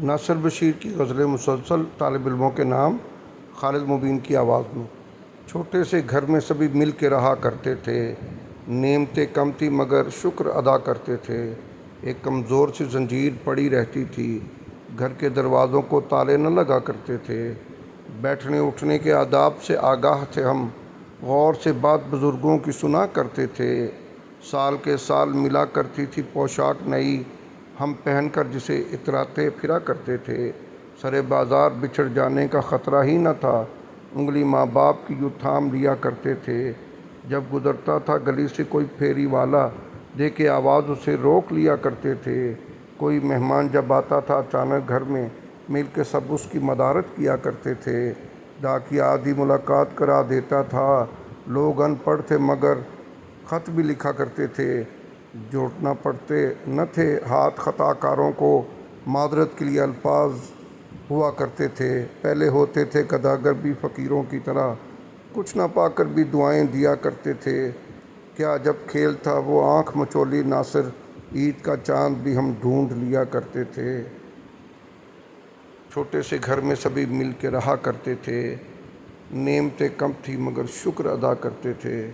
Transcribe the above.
ناصر بشیر کی غزل مسلسل طالب علموں کے نام، خالد مبین کی آواز میں۔ چھوٹے سے گھر میں سبھی مل کے رہا کرتے تھے، نعمتیں کم تھی مگر شکر ادا کرتے تھے۔ ایک کمزور سی زنجیر پڑی رہتی تھی، گھر کے دروازوں کو تالے نہ لگا کرتے تھے۔ بیٹھنے اٹھنے کے آداب سے آگاہ تھے ہم، غور سے بات بزرگوں کی سنا کرتے تھے۔ سال کے سال ملا کرتی تھی پوشاک نئی، ہم پہن کر جسے اتراتے پھرا کرتے تھے۔ سرے بازار بچھڑ جانے کا خطرہ ہی نہ تھا، انگلی ماں باپ کی یوں تھام لیا کرتے تھے۔ جب گزرتا تھا گلی سے کوئی پھیری والا، دے کے آواز اسے روک لیا کرتے تھے۔ کوئی مہمان جب آتا تھا اچانک گھر میں، مل کے سب اس کی مدارت کیا کرتے تھے۔ ڈاکیہ آدھی ملاقات کرا دیتا تھا، لوگ ان پڑھ تھے مگر خط بھی لکھا کرتے تھے۔ جوڑنا پڑتے نہ تھے ہاتھ خطا کاروں کو، معذرت کے لیے الفاظ ہوا کرتے تھے۔ پہلے ہوتے تھے گداگر بھی فقیروں کی طرح، کچھ نہ پا کر بھی دعائیں دیا کرتے تھے۔ کیا جب کھیل تھا وہ آنکھ مچولی ناصر، عید کا چاند بھی ہم ڈھونڈ لیا کرتے تھے۔ چھوٹے سے گھر میں سبھی مل کے رہا کرتے تھے، نعمتیں کم تھی مگر شکر ادا کرتے تھے۔